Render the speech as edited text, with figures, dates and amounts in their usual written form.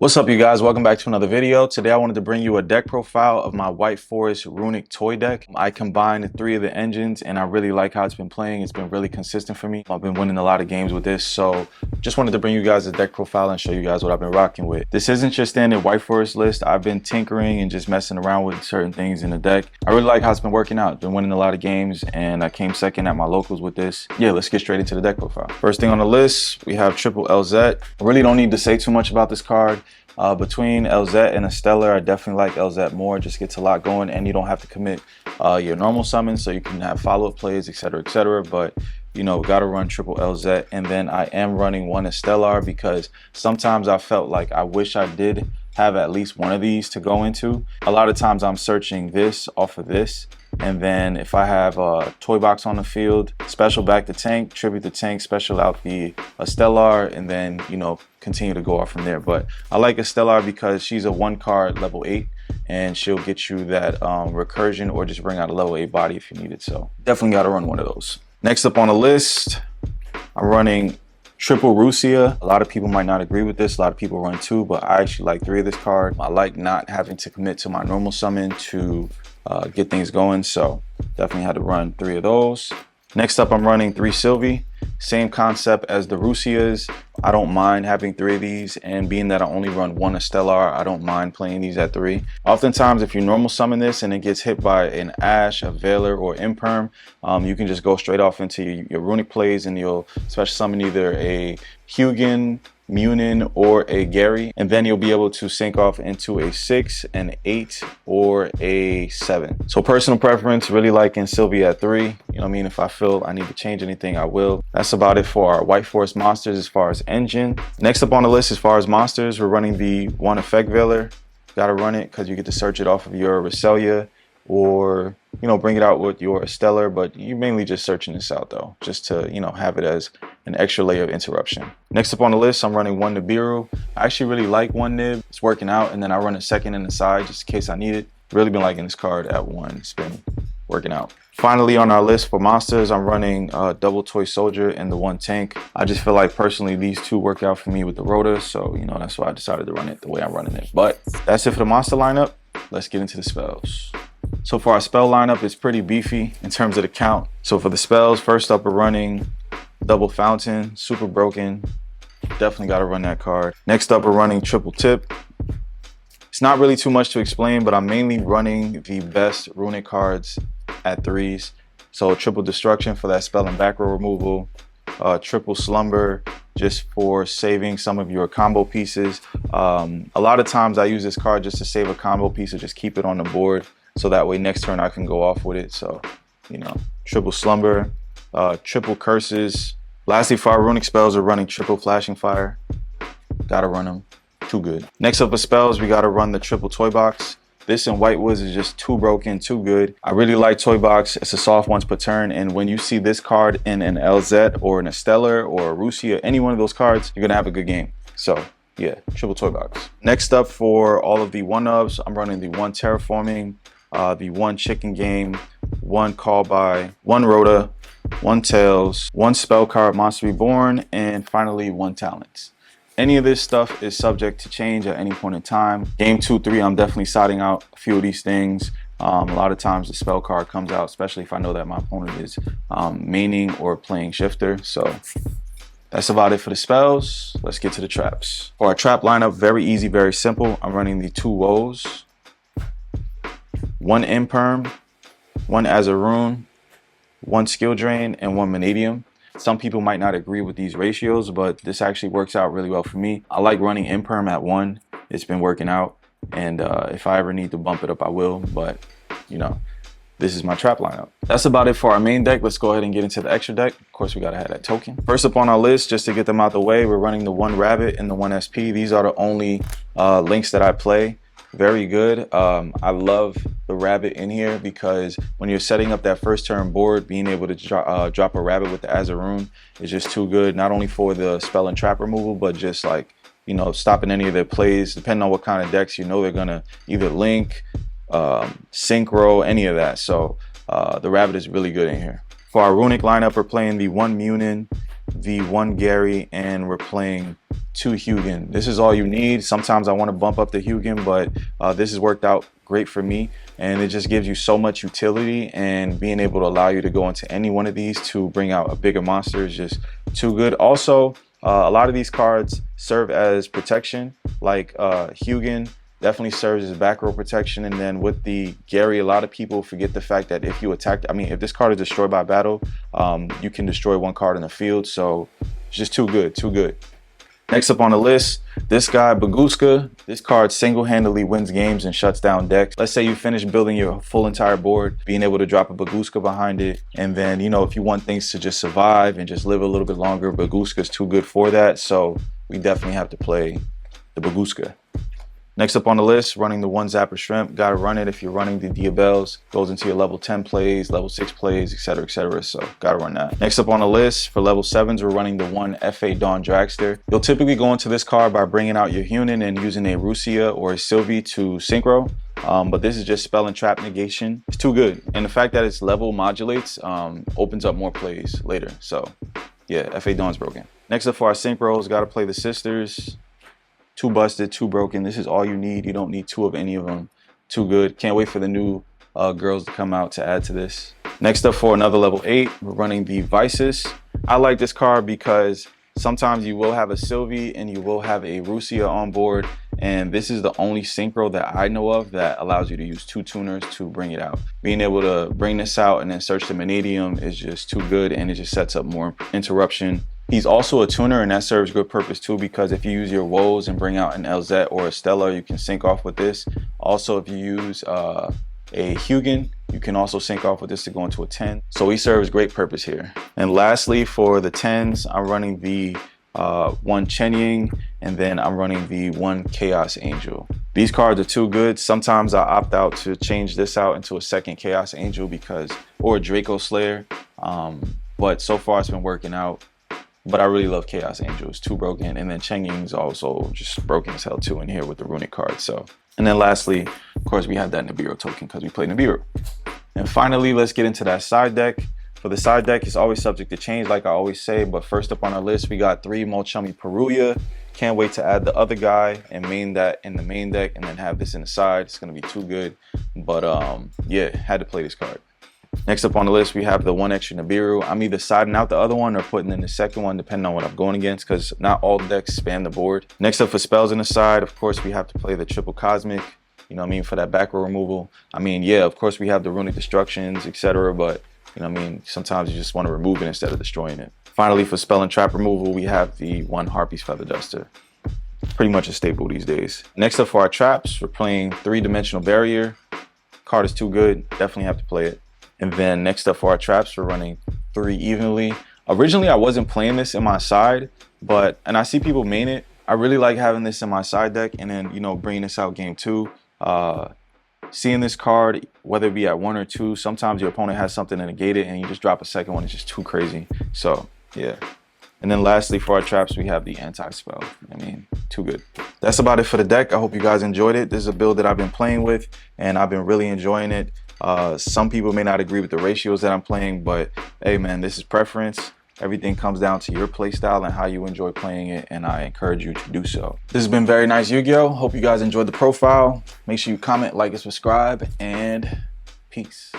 What's up, you guys? Welcome back to another video. Today I wanted to bring you a deck profile of my White Forest RUNIC toy deck. I combined 3 of the engines and I really like how it's been playing. It's been really consistent for me. I've been winning a lot of games with this, so just wanted to bring you guys a deck profile and show you guys what I've been rocking with. This isn't your standard White Forest list. I've been tinkering and just messing around with certain things in the deck. I really like how it's been working out. Been winning a lot of games and I came second at my locals with this. Yeah, let's get straight into the deck profile. First thing on the list, we have Triple LZ. I really don't need to say too much about this card. Between LZ and a Stellar, I definitely like LZ more. Just gets a lot going and you don't have to commit your normal summons, so you can have follow-up plays, etc, etc. But you know, gotta run Triple LZ. And then I am running one Stellar because sometimes I felt like I wish I did have at least one of these to go into. A lot of times I'm searching this off of this, and then if I have a toy box on the field, special back the tank, tribute the tank, special out the Stellar, and then, you know, continue to go off from there. But I like Stellar because she's a 1 card level 8 and she'll get you that recursion or just bring out a level 8 body if you need it. So definitely got to run one of those. Next up on the list, I'm running Triple Rusia. A lot of people might not agree with this. A lot of people run 2, but I actually like 3 of this card. I like not having to commit to my normal summon to get things going, so definitely had to run 3 of those. Next up, I'm running 3 Sylvie. Same concept as the Rusias. I don't mind having 3 of these, and being that I only run 1 Stellar, I don't mind playing these at 3. Oftentimes, if you normal summon this and it gets hit by an Ash, a Veiler, or Imperm, you can just go straight off into your Runic plays and you'll special summon either a Hugin, Munin, or a Gary, and then you'll be able to sync off into a 6, an 8, or a 7. So personal preference, really liking Sylvie at 3. You know what I mean? If I feel I need to change anything, I will. That's about it for our White Forest monsters as far as engine. Next up on the list as far as monsters, we're running the 1 Effect Veiler. Gotta run it because you get to search it off of your Roselia, or you know, bring it out with your Stellar, but you're mainly just searching this out though, just to, you know, have it as an extra layer of interruption. Next up on the list, I'm running 1 Nibiru. I actually really like 1 Nib. It's working out, and then I run a 2nd in the side just in case I need it. Really been liking this card at 1. It's been working out. Finally on our list for monsters, I'm running Double Toy Soldier and the 1 Tank. I just feel like personally these 2 work out for me with the Rota, so you know, that's why I decided to run it the way I'm running it. But that's it for the monster lineup. Let's get into the spells. So for our spell lineup, it's pretty beefy in terms of the count. So for the spells, first up we're running Double Fountain, super broken. Definitely got to run that card. Next up we're running Triple Tip. It's not really too much to explain, but I'm mainly running the best Runic cards at 3s. So Triple Destruction for that spell and back row removal. Triple Slumber just for saving some of your combo pieces. A lot of times I use this card just to save a combo piece or just keep it on the board, so that way next turn I can go off with it. So, you know, Triple Slumber, Triple Curses. Lastly, for our Runic spells, we're running Triple Flashing Fire. Gotta run them. Too good. Next up for spells, we gotta run the Triple Toy Box. This in White Woods is just too broken, too good. I really like Toy Box. It's a soft once per turn, and when you see this card in an LZ or in a Stellar or a Rusia, any one of those cards, you're gonna have a good game. So yeah, Triple Toy Box. Next up for all of the 1-ofs, I'm running the 1 Terraforming, the 1 Chicken Game, 1 Call By, 1 Rota, 1 Tails, 1 Spell Card Monster Reborn, and finally 1 Talents. Any of this stuff is subject to change at any point in time. Game 2, 3, I'm definitely siding out a few of these things. A lot of times the spell card comes out, especially if I know that my opponent is maining or playing shifter. So that's about it for the spells. Let's get to the traps. For our trap lineup, very easy, very simple. I'm running the 2 Woes, 1 Imperm, 1 Azaroon, 1 Skill Drain, and 1 Vanadium. Some people might not agree with these ratios, but this actually works out really well for me. I like running Imperm at 1. It's been working out, and if I ever need to bump it up, I will. But you know, this is my trap lineup. That's about it for our main deck. Let's go ahead and get into the extra deck. Of course, we gotta have that token. First up on our list, just to get them out the way, we're running the 1 Rabbit and the 1 SP. These are the only links that I play. Very good. I love the Rabbit in here because when you're setting up that first turn board, being able to drop a Rabbit with the Azaroon is just too good. Not only for the spell and trap removal, but just like, you know, stopping any of their plays. Depending on what kind of decks, you know, they're gonna either link, synchro, any of that. So the Rabbit is really good in here. For our Runic lineup, we're playing the 1 Munin, the 1 Gary, and we're playing 2 Hugin. This is all you need. Sometimes I want to bump up the Hugin, but this has worked out great for me, and it just gives you so much utility, and being able to allow you to go into any one of these to bring out a bigger monster is just too good. Also, a lot of these cards serve as protection, like Hugin definitely serves as back row protection. And then with the Gary, a lot of people forget the fact that if you attack, I mean, if this card is destroyed by battle, you can destroy 1 card in the field. So it's just too good, too good. Next up on the list, this guy, Baguska. This card single-handedly wins games and shuts down decks. Let's say you finish building your full entire board, being able to drop a Baguska behind it. And then, you know, if you want things to just survive and just live a little bit longer, Baguska's too good for that. So we definitely have to play the Baguska. Next up on the list, running the 1 Zapper Shrimp. Gotta run it if you're running the Diabels. Goes into your level 10 plays, level 6 plays, etc., etc. So gotta run that. Next up on the list, for level 7s, we're running the 1 FA Dawn Dragster. You'll typically go into this card by bringing out your Hunin and using a Rusia or a Sylvie to synchro. But this is just spell and trap negation. It's too good. And the fact that its level modulates opens up more plays later. So yeah, FA Dawn's broken. Next up for our synchros, gotta play the Sisters. 2 busted, 2 broken. This is all you need. You don't need 2 of any of them. Too good. Can't wait for the new girls to come out to add to this. Next up for another level 8, we're running the Vices. I like this card because sometimes you will have a Sylvie and you will have a Rusia on board, and this is the only synchro that I know of that allows you to use 2 tuners to bring it out. Being able to bring this out and then search the Vanadium is just too good, and it just sets up more interruption. He's also a tuner, and that serves good purpose too, because if you use your woes and bring out an LZ or a Stella, you can sync off with this. Also, if you use a Hugin, you can also sync off with this to go into a 10. So he serves great purpose here. And lastly, for the 10s, I'm running the 1 Chen Ying, and then I'm running the 1 Chaos Angel. These cards are too good. Sometimes I opt out to change this out into a 2nd Chaos Angel or a Draco Slayer. But so far it's been working out. But I really love Chaos Angel. It's too broken. And then Chen Ying's also just broken as hell too in here with the RUNIC card. So, and then lastly, of course, we have that Nibiru token because we play Nibiru. And finally, let's get into that side deck. For the side deck, it's always subject to change, like I always say. But first up on our list, we got 3 Molchummy Perulia. Can't wait to add the other guy and main that in the main deck, and then have this in the side. It's gonna be too good. But yeah, had to play this card. Next up on the list, we have the 1 extra Nibiru. I'm either siding out the other one or putting in the second one, depending on what I'm going against, because not all decks span the board. Next up for spells in the side, of course, we have to play the triple Cosmic, you know what I mean, for that back row removal. I mean, yeah, of course, we have the Runic Destructions, etc., but, you know what I mean, sometimes you just want to remove it instead of destroying it. Finally, for spell and trap removal, we have the 1 Harpy's Feather Duster. Pretty much a staple these days. Next up for our traps, we're playing 3-dimensional Barrier. Card is too good, definitely have to play it. And then next up for our traps, we're running 3 evenly. Originally, I wasn't playing this in my side, and I see people main it. I really like having this in my side deck, and then, you know, bringing this out game 2. Seeing this card, whether it be at 1 or 2, sometimes your opponent has something to negate it, and you just drop a second one. It's just too crazy. So, yeah. And then lastly, for our traps, we have the anti-spell. I mean, too good. That's about it for the deck. I hope you guys enjoyed it. This is a build that I've been playing with, and I've been really enjoying it. Some people may not agree with the ratios that I'm playing, but hey man, this is preference. Everything comes down to your play style and how you enjoy playing it, and I encourage you to do so. This has been Very Nice Yu-Gi-Oh! Hope you guys enjoyed the profile. Make sure you comment, like, and subscribe, and peace.